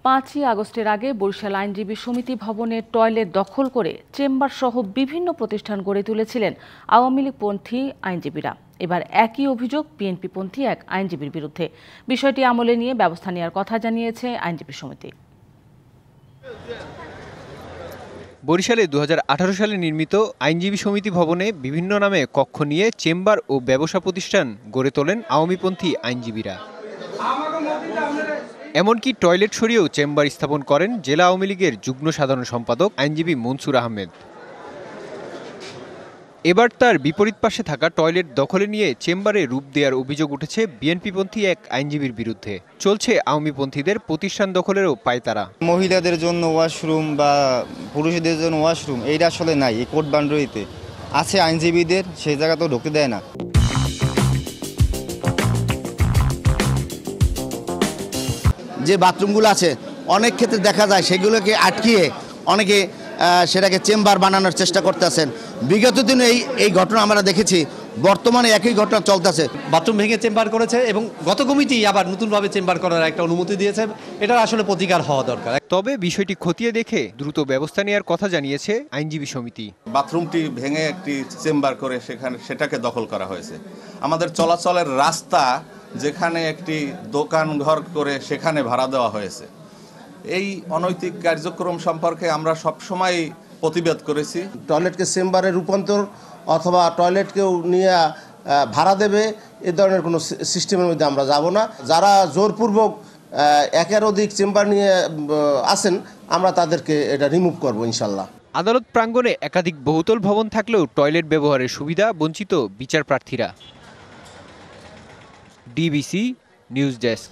5ই আগস্টের আগে বরিশাল আইনজীবী সমিতি ভবনের টয়লেট দখল করে চেম্বার সহ বিভিন্ন প্রতিষ্ঠান গড়ে তুলেছিলেন আওয়ামী লীগপন্থী আইনজীবীরা। এবার একই অভিযোগ বিএনপিপন্থী এক আইনজীবীর বিরুদ্ধে। বিষয়টি আমলে নিয়ে ব্যবস্থা নেওয়ার কথা জানিয়েছে আইনজীবী সমিতি। বরিশালে 2018 সালে নির্মিত আইনজীবী সমিতি ভবনে বিভিন্ন নামে কক্ষ নিয়ে চেম্বার ও ব্যবসা প্রতিষ্ঠান গড়ে তোলেন আওয়ামীপন্থী আইনজীবীরা। এমনকি টয়লেট সরিয়েও চেম্বার স্থাপন করেন জেলা আওয়ামী লীগের যুগ্ম সাধারণ সম্পাদক আইনজীবী মনসুর আহমেদ। এবার তার বিপরীত পাশে থাকা টয়লেট দখলে নিয়ে চেম্বারে রূপ দেওয়ার অভিযোগ উঠেছে বিএনপিপন্থী এক আইনজীবীর বিরুদ্ধে। চলছে আওয়ামীপন্থীদের প্রতিষ্ঠান দখলেরও পায়তারা। মহিলাদের জন্য ওয়াশরুম বা পুরুষদের জন্য ওয়াশরুম এইটা আসলে নাই, এই কোর্ট বাউন্ডারিতে আছে আইনজীবীদের, সেই জায়গা তো ঢুকতে দেয় না। যে বাথরুমগুলো আছে অনেক ক্ষেত্রে দেখা যায় সেগুলোকে আটকিয়ে অনেকে সেটাকে চেম্বার বানানোর চেষ্টা করতেছেন। বিগত দিনে এই ঘটনা আমরা দেখেছি, বর্তমানে একই ঘটনা চলতেছে। বাথরুম ভেঙে চেম্বার করেছে এবং গত কমিটি আবার নতুনভাবে চেম্বার করার একটা অনুমতি দিয়েছে। এটা আসলে প্রতিকার হওয়া দরকার। তবে বিষয়টি খতিয়ে দেখে দ্রুত ব্যবস্থা নেওয়ার কথা জানিয়েছে আইনজীবী সমিতি। বাথরুমটি ভেঙে একটি চেম্বার করে সেটাকে দখল করা হয়েছে। আমাদের চলাচলের রাস্তা যেখানে একটি দোকান ঘর করে সেখানে ভাড়া দেওয়া হয়েছে। এই অনৈতিক কার্যক্রম সম্পর্কে আমরা সবসময় প্রতিবাদ করেছি। টয়লেটকে চেম্বারে রূপান্তর অথবা টয়লেটকেও নিয়ে ভাড়া দেবে এ ধরনের কোনো সিস্টেমের মধ্যে আমরা যাব না। যারা জোরপূর্বক একের অধিক চেম্বার নিয়ে আসেন আমরা তাদেরকে এটা রিমুভ করব ইনশাল্লাহ। আদালত প্রাঙ্গণে একাধিক বহুতল ভবন থাকলেও টয়লেট ব্যবহারের সুবিধা বঞ্চিত বিচার প্রার্থীরা। DBC news desk.